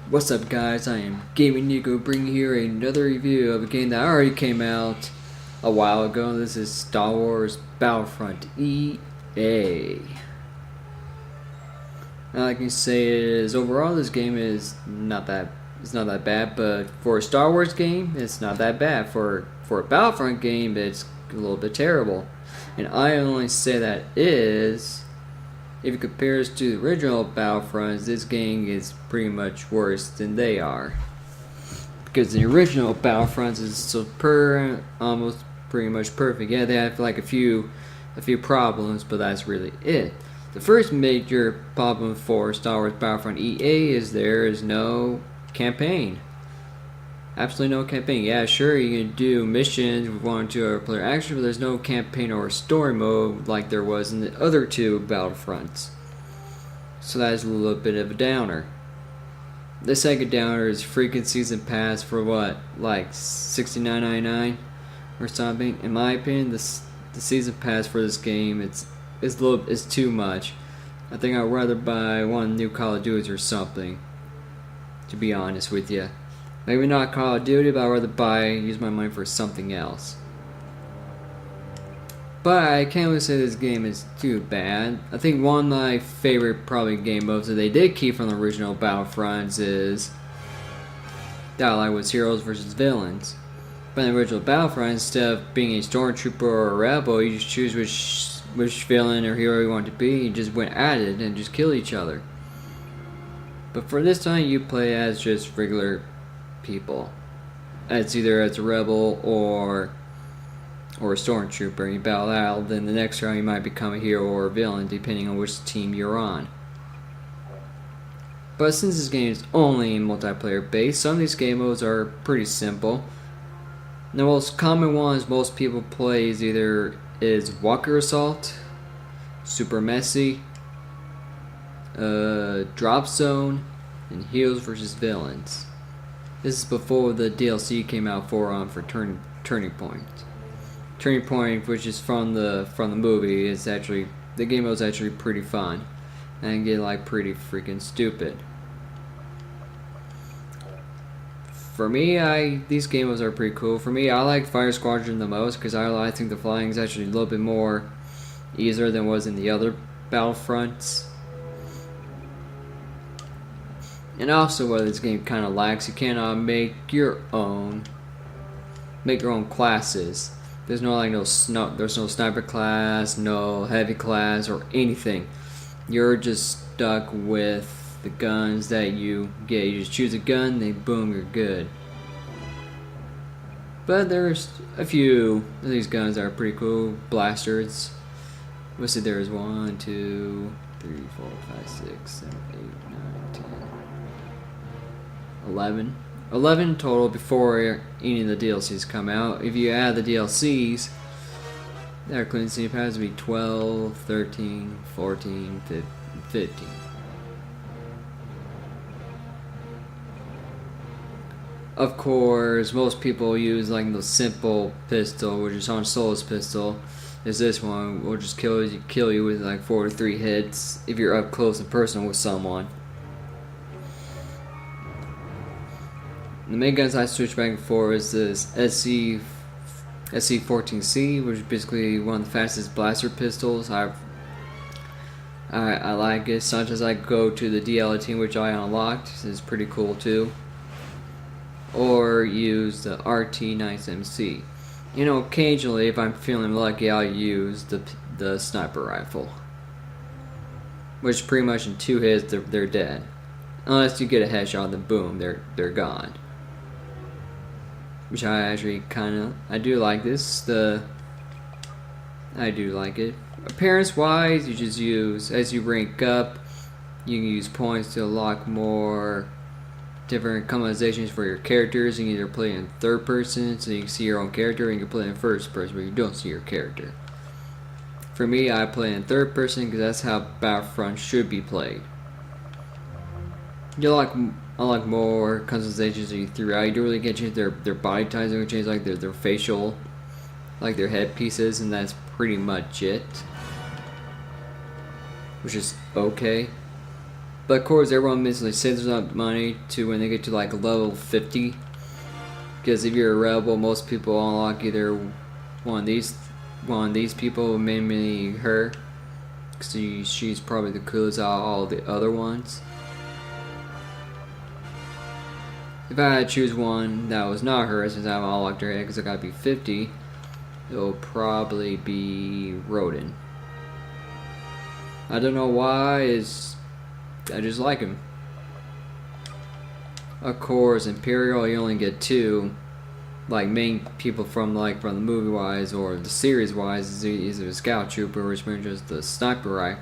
What's up guys, I am Gaming Nico bringing here another review of a game that already came out a while ago. This is Star Wars Battlefront EA. All I can say is overall this game is not that bad, but for a Star Wars game it's not that bad. For a Battlefront game it's a little bit terrible. And I only say that is if it compares to the original Battlefronts, this game is pretty much worse than they are. Because the original Battlefronts is almost pretty much perfect. Yeah, they have like a few problems, but that's really it. The first major problem for Star Wars Battlefront EA is there is no campaign. Absolutely no campaign. Yeah, sure, you can do missions with 1 or 2 other player action, but there's no campaign or story mode like there was in the other two Battlefronts. So that's a little bit of a downer. The second downer is freaking season pass for what, like $69.99 or something. In my opinion, the season pass for this game it's too much. I think I'd rather buy one new Call of Duty or something. To be honest with you. Maybe not Call of Duty, but I'd rather use my money for something else. But I can't really say this game is too bad. I think one of my favorite probably game modes that they did keep from the original Battlefronts is Dialogue with heroes versus villains. But in the original Battlefront, instead of being a stormtrooper or a rebel, you just choose which villain or hero you want to be. You just went at it and just kill each other. But for this time, you play as just regular people. It's either as a rebel or a stormtrooper. You battle out, then the next round you might become a hero or a villain depending on which team you're on. But since this game is only multiplayer based, some of these game modes are pretty simple. The most common ones most people play is Walker Assault, Super Messy, Drop Zone, and Heroes versus Villains. This is before the DLC came out for Turning Point. Turning Point, which is from the movie, is actually the game was actually pretty fun, and get like pretty freaking stupid. For me, these game modes are pretty cool. For me, I like Fire Squadron the most because I think the flying is actually a little bit more easier than was in the other Battlefronts. And also, what this game kind of lacks, you cannot make your own classes. There's there's no sniper class, no heavy class, or anything. You're just stuck with the guns that you get. You just choose a gun, then boom, you're good. But there's a few of these guns that are pretty cool. Blasters. Let's see, there's 1, 2, 3, 4, 5, 6, 7, 8, 9, 10. 11 total before any of the DLCs come out. If you add the DLCs, that clean sleep has to be 12, 13, 14, 15. Of course, most people use like the simple pistol, which is Han Solo's pistol. Is this one will just kill you with like 4 to 3 hits if you're up close and personal with someone. The main guns I switch back and forth is this SC-14C, which is basically one of the fastest blaster pistols. I like it. Sometimes I go to the DL18, which I unlocked. It's pretty cool too. Or use the RT-9MC. You know, occasionally, if I'm feeling lucky, I'll use the sniper rifle, which pretty much in 2 hits they're dead. Unless you get a headshot, then boom, they're gone. Which I actually I do like this. I do like it. Appearance wise, you just use, as you rank up, you can use points to unlock more different customizations for your characters. You can either play in third person so you can see your own character, or you can play in first person where you don't see your character. For me, I play in third person because that's how Battlefront should be played. You unlock more customizations that you threw out. You don't really get to change their body types. You can change like their facial, like their head pieces, and that's pretty much it. Which is okay. But of course, everyone basically saves up money to when they get to like level 50. Because if you're a rebel, most people unlock either one of these people, mainly her. She's probably the coolest out of all the other ones. If I had to choose one that was not her, since I haven't unlocked her yet, because I gotta be 50, it'll probably be Rodin. I don't know why, I just like him. Of course, Imperial, you only get 2. Like main people from the movie wise or the series wise is either a scout trooper, which means just the sniper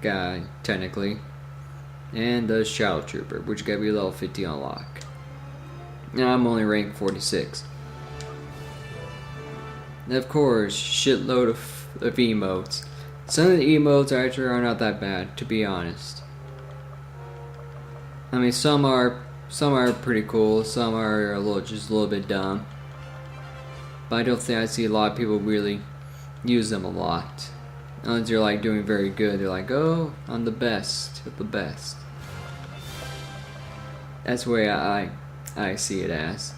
guy technically, and the shadow trooper, which gotta be level 50 unlock. Now I'm only ranked 46. And of course, shitload of emotes. Some of the emotes actually are not that bad, to be honest. I mean, some are pretty cool, some are just a little bit dumb. But I don't think I see a lot of people really use them a lot. Unless you're like doing very good, they're like, oh, I'm the best of the best. That's the way I see it as.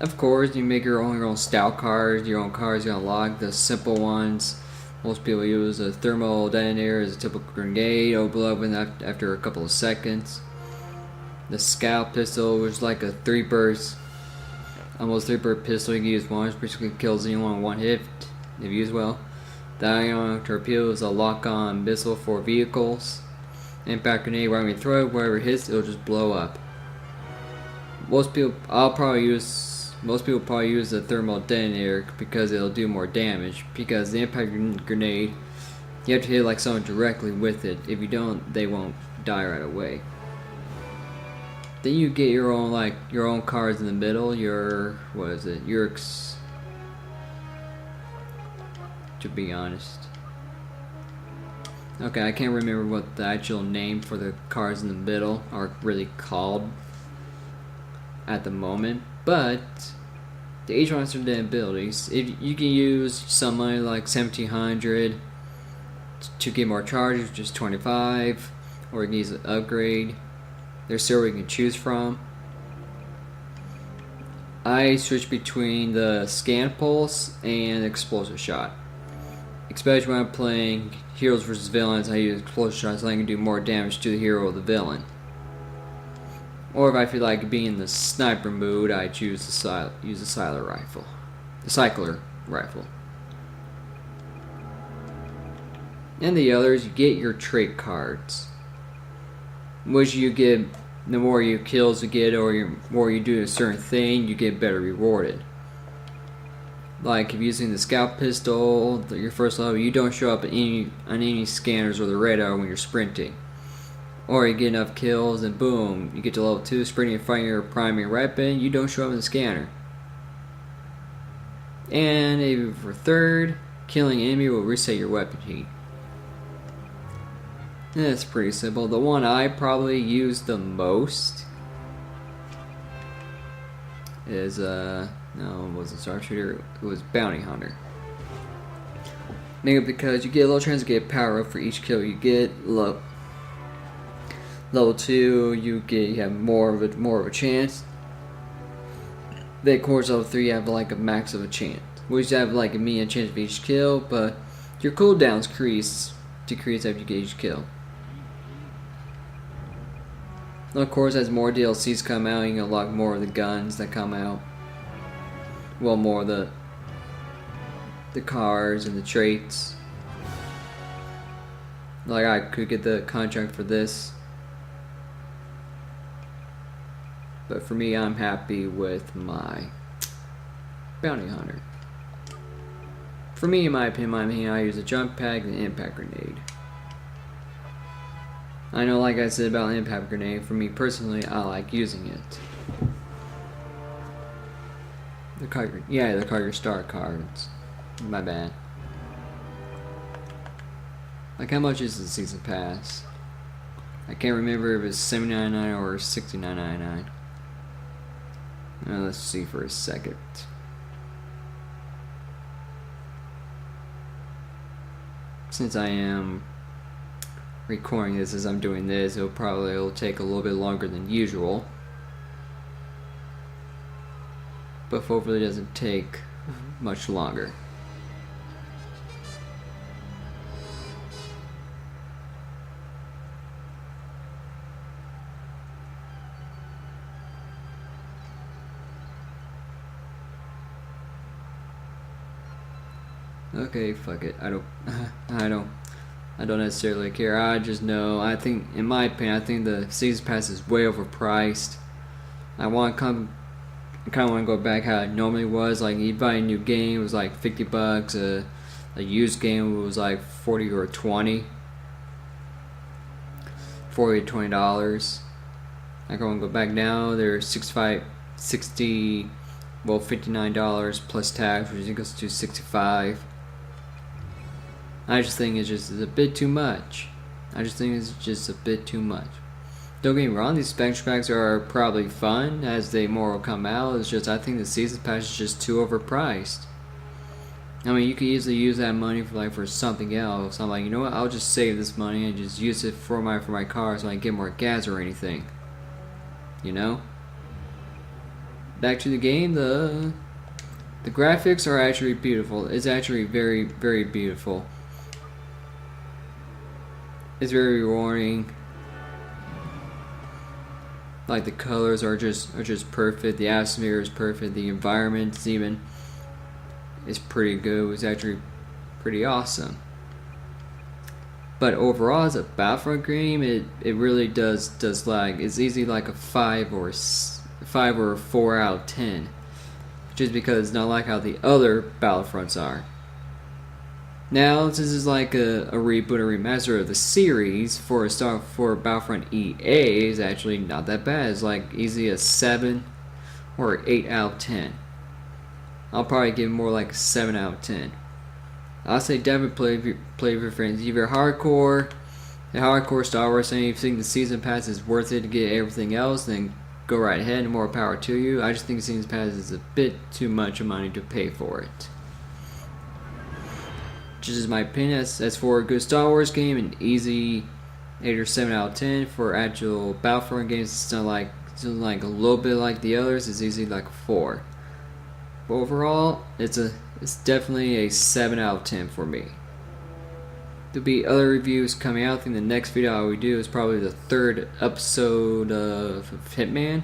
Of course, you make your own stout cards, your own cards you unlock, the simple ones. Most people use a thermal detonator as a typical grenade, or blow up after a couple of seconds. The scout pistol, which is like a 3-burst, almost 3-burst pistol you can use once, basically kills anyone in one hit if used well. The ion torpedo is a lock-on missile for vehicles. Impact grenade, right when you throw it, wherever it hits, it'll just blow up. Most people probably use the thermal detonator because it'll do more damage. Because the impact grenade, you have to hit like someone directly with it. If you don't, they won't die right away. Then you get your own cards in the middle. Your to be honest. Okay, I can't remember what the actual name for the cards in the middle are really called at the moment, but each one has their abilities. If you can use some money like 1700 to get more charges, which is 25, or you can use an upgrade. There's several you can choose from. I switch between the scan pulse and explosive shot. Especially when I'm playing heroes versus villains, I use explosive shots so I can do more damage to the hero or the villain. Or if I feel like being in the sniper mood, I choose the cycler rifle. And the others, you get your trait cards, which you get the more you kills you get, or the more you do a certain thing, you get better rewarded. Like if you're using the scout pistol, your first level, you don't show up on any scanners or the radar when you're sprinting. Or you get enough kills and boom, you get to level 2, sprinting and fighting your primary weapon, you don't show up in the scanner. And if for third, killing an enemy will reset your weapon heat. And that's pretty simple. The one I probably use the most is no, it wasn't sharpshooter, it was bounty hunter. Mainly because you get a little chance to get power up for each kill you get. Level 2, you have more of a chance. Then of course level 3 you have like a max of a chance. Which you have like a medium chance of each kill, but your cooldowns decrease after you get each kill. And of course as more DLCs come out, you can unlock more of the guns that come out. Well, more of the cars and the traits. Like I could get the contract for this. But for me, I'm happy with my bounty hunter. For me, in my opinion, I use a jump pack and an impact grenade. I know, like I said about an impact grenade, for me personally, I like using it. The card your star cards. My bad. Like how much is the season pass? I can't remember if it's $79.99 or $69.99. Let's see for a second. It's since I am recording this as I'm doing this, it'll take a little bit longer than usual. But hopefully it doesn't take much longer. Okay, fuck it. I don't necessarily care. I just know, I think, in my opinion, I think the season pass is way overpriced. I kind of want to go back how it normally was. Like, you buy a new game, it was like $50. A used game was like 40 or 20. $40 to $20. I want to go back now. They're $59 plus tax, which equals to $65. I just think it's a bit too much. Don't get me wrong, these expansion packs are probably fun as they more will come out. It's just I think the season pass is just too overpriced. I mean, you could easily use that money for something else. I'm like, you know what? I'll just save this money and just use it for my car so I can get more gas or anything. You know? Back to the game. The graphics are actually beautiful. It's actually very, very beautiful. It's very rewarding. Like, the colors are just perfect. The atmosphere is perfect. The environment is pretty good. It's actually pretty awesome. But overall, as a Battlefront game, it really does lag. It's easily like a 5 or a 4 out of 10, just because it's not like how the other Battlefronts are. Now, this is like a reboot or remaster of the series for Battlefront EA is actually not that bad. It's like easily a 7 or 8 out of 10. I'll probably give it more like a 7 out of 10. I'll say definitely play with your friends. If you're hardcore Star Wars and you think the season pass is worth it to get everything else, then go right ahead and more power to you. I just think the season pass is a bit too much money to pay for it. Just as my opinion, as for a good Star Wars game, an easy 8 or 7 out of 10. For actual Battlefront games, it's still like a little bit like the others. It's easily like a 4. But overall, it's definitely a 7 out of 10 for me. There'll be other reviews coming out. I think the next video I will do is probably the 3rd episode of Hitman.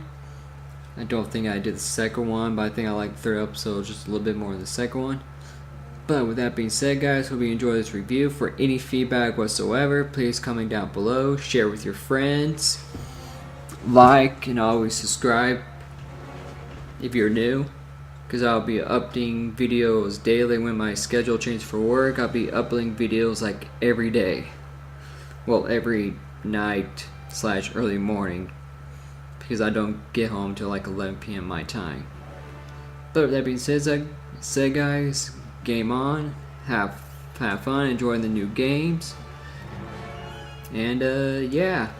I don't think I did the second one, but I think I like the 3rd episode just a little bit more than the second one. But with that being said, guys, hope you enjoyed this review. For any feedback whatsoever, please comment down below, share with your friends, like, and always subscribe if you're new, because I'll be updating videos daily when my schedule changes for work. I'll be uploading videos like every day. Well, every night / early morning, because I don't get home till like 11 p.m. my time. But with that being said, guys, game on, have fun enjoying the new games, and yeah.